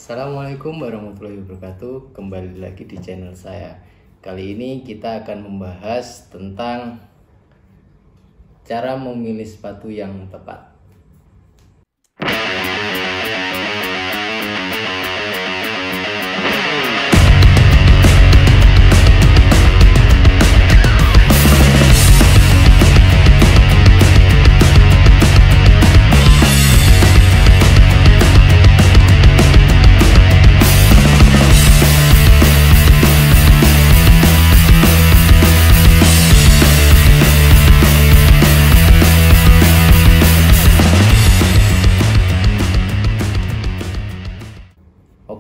Assalamualaikum warahmatullahi wabarakatuh. Kembali lagi di channel saya. Kali ini kita akan membahas tentang cara memilih sepatu yang tepat.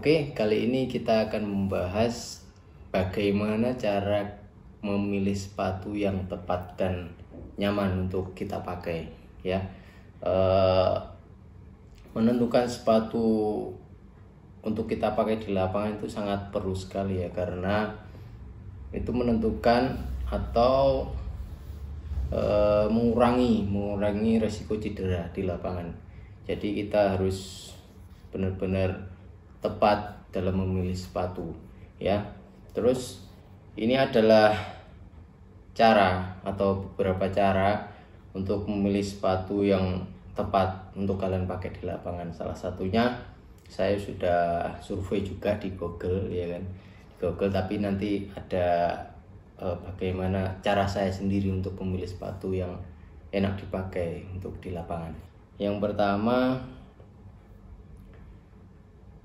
Oke, kali ini kita akan membahas bagaimana cara memilih sepatu yang tepat dan nyaman untuk kita pakai, ya. Menentukan sepatu untuk kita pakai di lapangan itu sangat perlu sekali ya, karena itu menentukan atau mengurangi resiko cedera di lapangan. Jadi kita harus benar-benar tepat dalam memilih sepatu, ya. Terus ini adalah cara atau beberapa cara untuk memilih sepatu yang tepat untuk kalian pakai di lapangan. Salah satunya saya sudah survei juga di Google, ya kan, di Google, tapi nanti ada bagaimana cara saya sendiri untuk memilih sepatu yang enak dipakai untuk di lapangan. Yang pertama,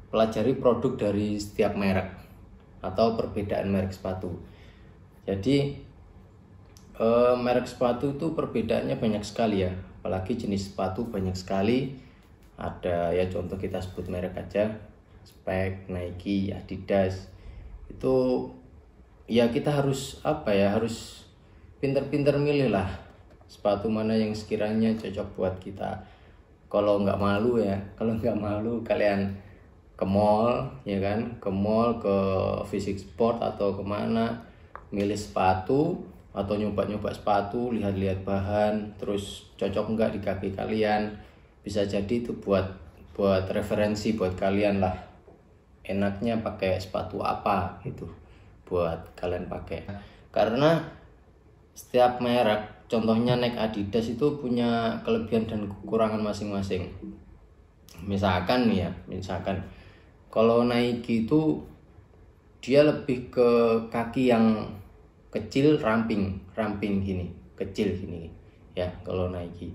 pelajari produk dari setiap merek atau perbedaan merek sepatu. Jadi merek sepatu itu perbedaannya banyak sekali ya, apalagi jenis sepatu banyak sekali. Ada ya, contoh kita sebut merek aja, Speck, Nike, Adidas. Itu ya kita harus harus pinter-pinter milih lah sepatu mana yang sekiranya cocok buat kita. Kalau nggak malu kalian ke mall, ya kan, ke mall, ke Fisik Sport atau kemana, milih sepatu atau nyoba-nyoba sepatu, lihat-lihat bahan, terus cocok nggak di kaki kalian. Bisa jadi itu buat referensi buat kalian lah, enaknya pakai sepatu apa itu buat kalian pakai. Karena setiap merek, contohnya Nike, Adidas itu punya kelebihan dan kekurangan masing-masing. Misalkan kalau Nike itu dia lebih ke kaki yang kecil, ramping gini, kecil gini ya. Kalau Nike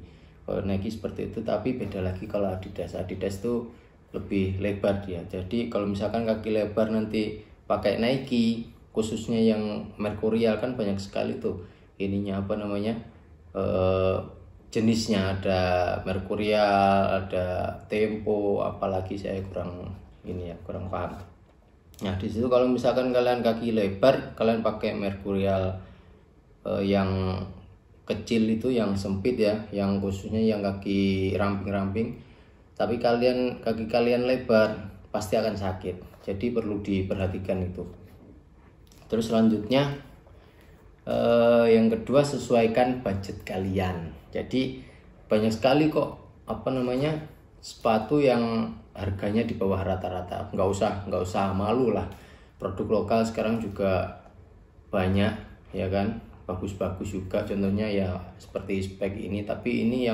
seperti itu, tapi beda lagi kalau Adidas itu lebih lebar dia. Jadi kalau misalkan kaki lebar nanti pakai Nike, khususnya yang Mercurial, kan banyak sekali tuh jenisnya, ada Mercurial, ada Tempo, apalagi saya kurang paham. Nah, di situ kalau misalkan kalian kaki lebar, kalian pakai Mercurial yang kecil itu, yang sempit ya, yang khususnya yang kaki ramping, tapi kaki kalian lebar, pasti akan sakit. Jadi perlu diperhatikan itu. Terus selanjutnya yang kedua, sesuaikan budget kalian. Jadi banyak sekali kok sepatu yang harganya di bawah rata-rata. Nggak usah malu lah, produk lokal sekarang juga banyak, ya kan, bagus-bagus juga. Contohnya ya seperti Speck ini, tapi ini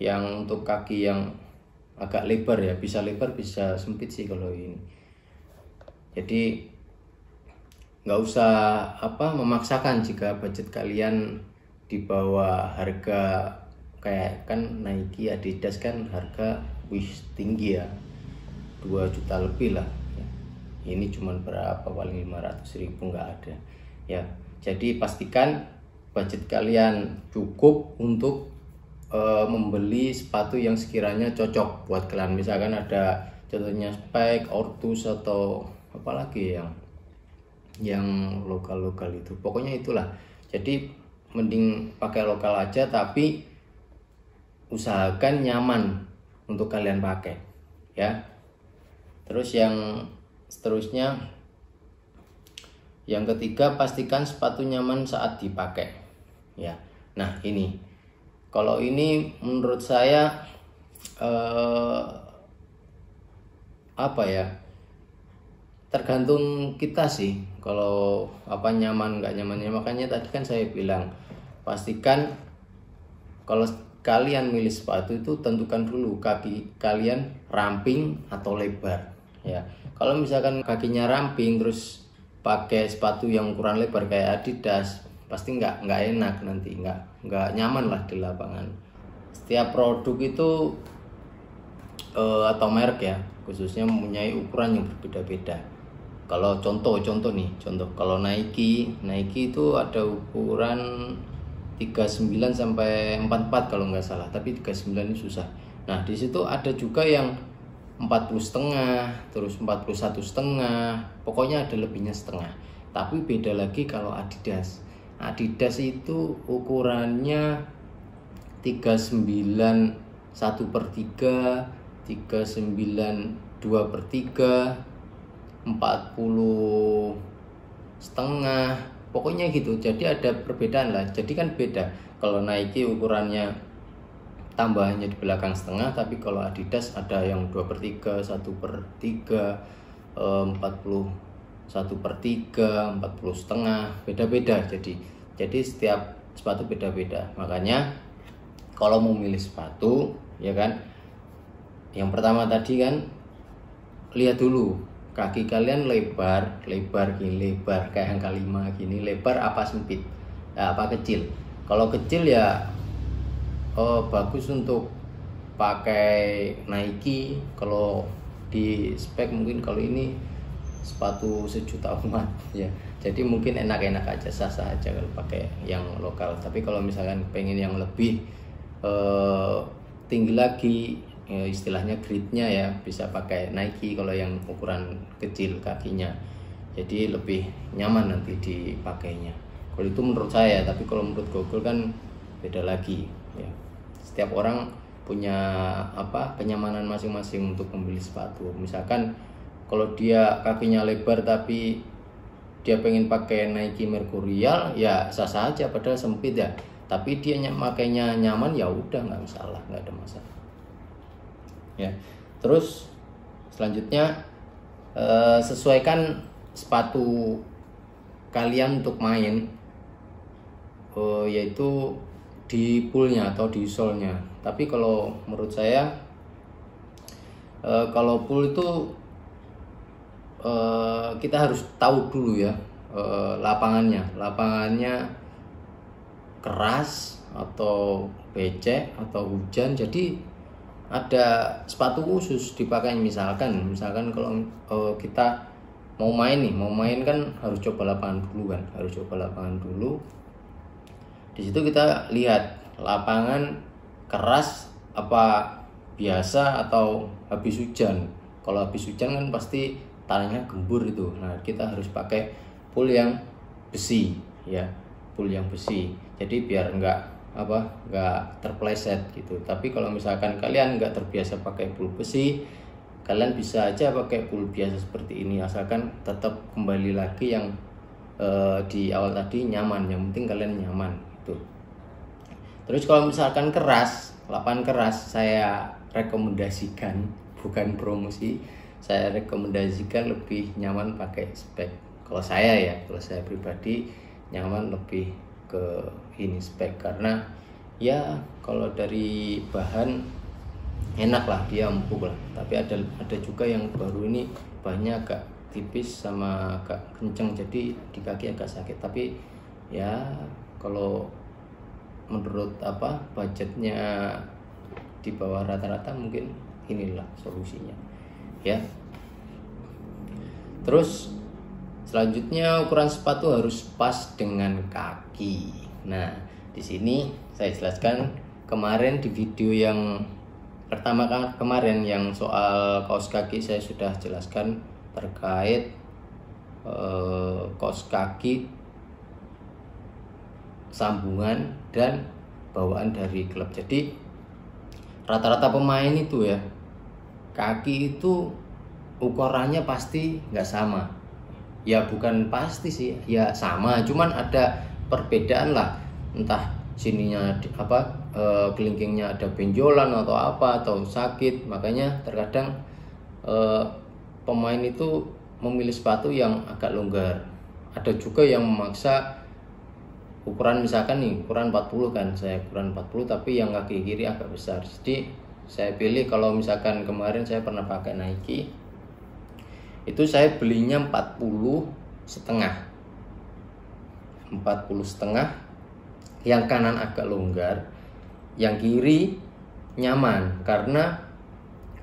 yang untuk kaki yang agak lebar ya, bisa lebar bisa sempit sih kalau ini. Jadi nggak usah memaksakan jika budget kalian di bawah harga. Kayak kan Nike, Adidas kan harga tinggi ya, 2 juta lebih lah ya. Ini cuman berapa, paling 500.000, nggak ada ya. Jadi pastikan budget kalian cukup untuk membeli sepatu yang sekiranya cocok buat kalian. Misalkan ada contohnya Speck, Ortus, atau apalagi yang lokal itu, pokoknya itulah. Jadi mending pakai lokal aja, tapi usahakan nyaman untuk kalian pakai ya. Terus yang seterusnya, yang ketiga, pastikan sepatu nyaman saat dipakai ya. Nah, ini kalau ini menurut saya tergantung kita sih kalau apa nyaman nggak nyamannya. Makanya tadi kan saya bilang pastikan kalau kalian milih sepatu itu tentukan dulu kaki kalian ramping atau lebar ya. Kalau misalkan kakinya ramping terus pakai sepatu yang ukuran lebar kayak Adidas, pasti nggak enak nanti, nggak nyaman lah di lapangan. Setiap produk itu atau merek ya khususnya mempunyai ukuran yang berbeda-beda. Kalau contoh kalau Nike itu ada ukuran 39 sampai 44 kalau nggak salah, tapi 39 ini susah. Nah di situ ada juga yang 40,5, terus 41,5, pokoknya ada lebihnya setengah. Tapi beda lagi kalau Adidas. Adidas itu ukurannya 39 1/3, 39 2/3, 40,5, pokoknya gitu. Jadi ada perbedaan lah. Jadi kan beda. Kalau Nike ukurannya tambahannya di belakang setengah, tapi kalau Adidas ada yang 2/3, 1/3, 41/3, 40,5, beda-beda. Jadi setiap sepatu beda-beda. Makanya kalau mau milih sepatu ya kan, yang pertama tadi kan lihat dulu kaki kalian lebar gini, lebar kayak angka 5 gini, lebar apa sempit ya, apa kecil. Kalau kecil ya bagus untuk pakai Nike. Kalau di spek mungkin kalau ini sepatu 1 juta umat ya, jadi mungkin enak-enak aja, sah-sah aja kalau pakai yang lokal. Tapi kalau misalkan pengen yang lebih tinggi lagi ya, istilahnya gridnya ya, bisa pakai Nike kalau yang ukuran kecil kakinya, jadi lebih nyaman nanti dipakainya. Kalau itu menurut saya, tapi kalau menurut Google kan beda lagi ya. Setiap orang punya kenyamanan masing-masing untuk membeli sepatu. Misalkan kalau dia kakinya lebar tapi dia pengen pakai Nike Mercurial ya sah-sah aja, padahal sempit ya, tapi dia makainya nyaman ya udah, nggak masalah, nggak ada masalah ya. Terus selanjutnya sesuaikan sepatu kalian untuk main, yaitu di poolnya atau di solnya. Tapi kalau menurut saya kalau pool itu kita harus tahu dulu ya lapangannya keras atau becek atau hujan, jadi ada sepatu khusus dipakai. Misalkan kalau kita mau main kan harus coba lapangan dulu. Di situ kita lihat lapangan keras apa biasa atau habis hujan. Kalau habis hujan kan pasti tanahnya gembur itu. Nah kita harus pakai pool yang besi ya, pool yang besi. Jadi biar nggak terpleset gitu. Tapi kalau misalkan kalian nggak terbiasa pakai pool besi, kalian bisa aja pakai pool biasa seperti ini, asalkan tetap kembali lagi yang di awal tadi nyaman. Yang penting kalian nyaman gitu. Terus kalau misalkan lapangan keras, saya rekomendasikan, bukan promosi, saya rekomendasikan lebih nyaman pakai spek. Kalau saya pribadi nyaman lebih ke ini spek, karena ya kalau dari bahan enak lah, dia empuk lah. Tapi ada juga yang baru ini bahannya agak tipis sama agak kenceng, jadi di kaki agak sakit. Tapi ya kalau menurut budgetnya di bawah rata-rata, mungkin inilah solusinya ya. Terus selanjutnya ukuran sepatu harus pas dengan kaki. Nah, di sini saya jelaskan kemarin di video yang pertama kemarin yang soal kaos kaki, saya sudah jelaskan terkait kaos kaki sambungan dan bawaan dari klub. Jadi rata-rata pemain itu ya, kaki itu ukurannya pasti nggak sama. Ya bukan pasti sih, ya sama, cuman ada perbedaan lah. Entah sininya kelingkingnya ada benjolan atau sakit. Makanya terkadang pemain itu memilih sepatu yang agak longgar. Ada juga yang memaksa ukuran, misalkan nih ukuran 40 kan, saya ukuran 40 tapi yang kaki kiri agak besar. Jadi saya pilih, kalau misalkan kemarin saya pernah pakai Nike, itu saya belinya 40,5, yang kanan agak longgar, yang kiri nyaman, karena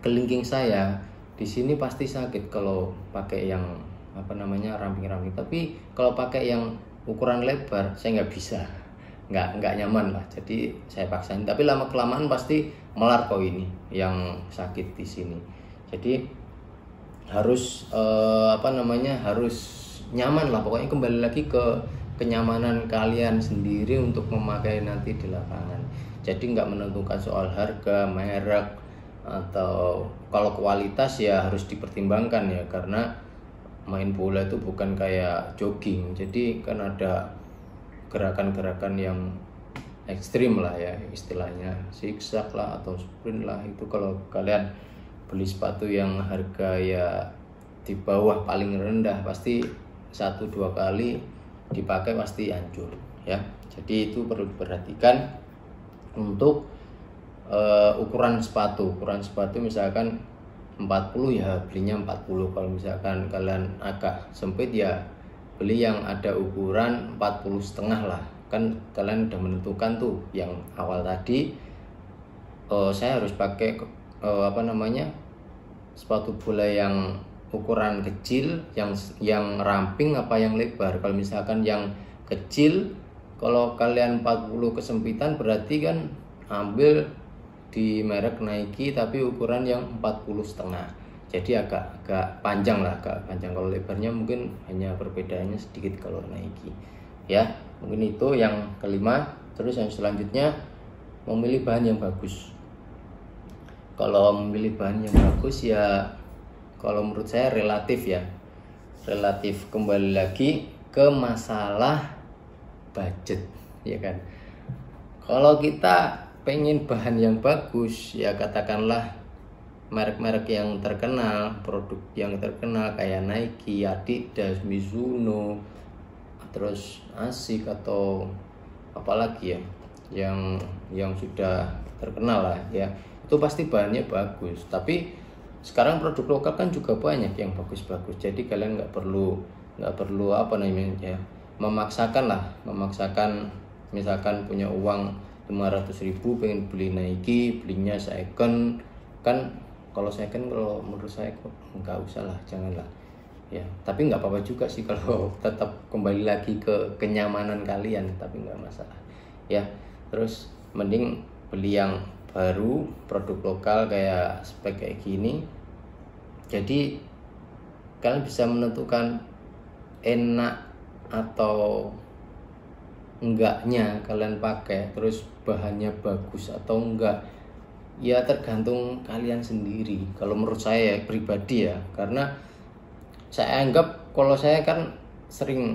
kelingking saya di sini pasti sakit kalau pakai yang ramping-ramping. Tapi kalau pakai yang ukuran lebar saya nggak bisa, nggak nyaman lah. Jadi saya paksain, tapi lama kelamaan pasti melar kok ini yang sakit di sini. Jadi harus harus nyaman lah pokoknya. Kembali lagi ke kenyamanan kalian sendiri untuk memakai nanti di lapangan. Jadi nggak menentukan soal harga, merek, atau kalau kualitas ya harus dipertimbangkan ya, karena main bola itu bukan kayak jogging. Jadi kan ada gerakan-gerakan yang ekstrim lah ya, istilahnya zigzag lah atau sprint lah. Itu kalau kalian beli sepatu yang harga ya di bawah paling rendah, pasti 1-2 kali dipakai pasti hancur ya. Jadi itu perlu diperhatikan untuk ukuran sepatu. Ukuran sepatu misalkan 40 ya belinya 40. Kalau misalkan kalian agak sempit ya beli yang ada ukuran 40,5 lah. Kan kalian udah menentukan tuh yang awal tadi, saya harus pakai sepatu bola yang ukuran kecil, yang ramping apa yang lebar. Kalau misalkan yang kecil, kalau kalian 40 kesempitan, berarti kan ambil di merek Nike tapi ukuran yang 40,5. Jadi agak panjang lah, agak panjang. Kalau lebarnya mungkin hanya perbedaannya sedikit kalau Nike ya. Mungkin itu yang kelima. Terus yang selanjutnya, memilih bahan yang bagus. Kalau memilih bahan yang bagus ya, kalau menurut saya relatif ya, relatif. Kembali lagi ke masalah budget ya kan. Kalau kita pengen bahan yang bagus ya, katakanlah merek-merek yang terkenal, produk yang terkenal kayak Nike, Adidas, Mizuno, terus Asics, atau apalagi ya yang sudah terkenal lah ya, itu pasti bahannya bagus. Tapi sekarang produk lokal kan juga banyak yang bagus-bagus. Jadi kalian nggak perlu memaksakan. Misalkan punya uang 500.000 pengen beli Nike, belinya second kan. Kalau second, kalau menurut saya nggak usah lah, janganlah ya. Tapi nggak apa-apa juga sih kalau tetap kembali lagi ke kenyamanan kalian, tapi nggak masalah ya. Terus mending beli yang baru, produk lokal kayak spek kayak gini. Jadi kalian bisa menentukan enak atau enggaknya kalian pakai, terus bahannya bagus atau enggak ya, tergantung kalian sendiri. Kalau menurut saya pribadi ya, karena saya anggap, kalau saya kan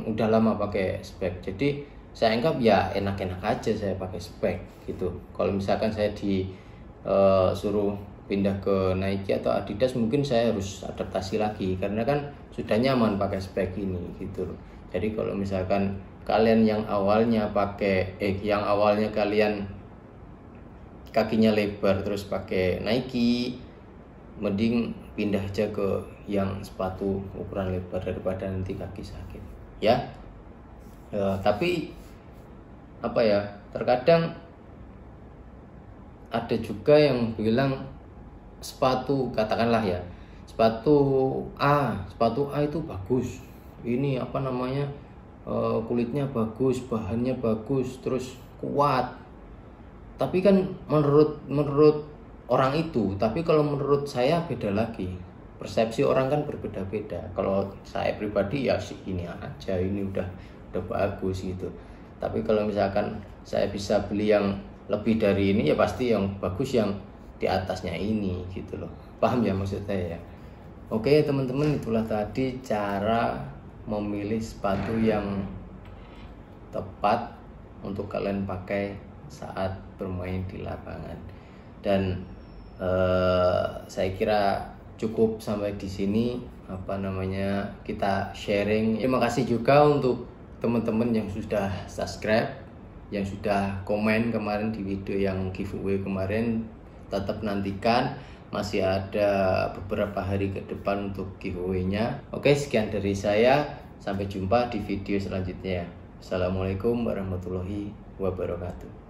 udah lama pakai spek, jadi saya anggap ya enak-enak aja saya pakai spek gitu. Kalau misalkan saya suruh pindah ke Nike atau Adidas, mungkin saya harus adaptasi lagi, karena kan sudah nyaman pakai spek ini gitu loh. Jadi kalau misalkan kalian yang awalnya kalian kakinya lebar terus pakai Nike, mending pindah aja ke yang sepatu ukuran lebar daripada nanti kaki sakit ya. Tapi terkadang ada juga yang bilang sepatu, katakanlah ya, sepatu A itu bagus, ini kulitnya bagus, bahannya bagus, terus kuat. Tapi kan menurut orang itu, tapi kalau menurut saya beda lagi. Persepsi orang kan berbeda-beda. Kalau saya pribadi ya sih ini aja, ini udah bagus gitu. Tapi kalau misalkan saya bisa beli yang lebih dari ini ya pasti yang bagus yang di atasnya ini gitu loh. Paham ya maksud saya ya? Oke teman-teman, itulah tadi cara memilih sepatu yang tepat untuk kalian pakai saat bermain di lapangan. Dan saya kira cukup sampai di sini. kita sharing. Terima kasih juga untuk teman-teman yang sudah subscribe, yang sudah komen kemarin di video yang giveaway kemarin. Tetap nantikan, masih ada beberapa hari ke depan untuk giveaway-nya. Oke, sekian dari saya. Sampai jumpa di video selanjutnya. Assalamualaikum warahmatullahi wabarakatuh.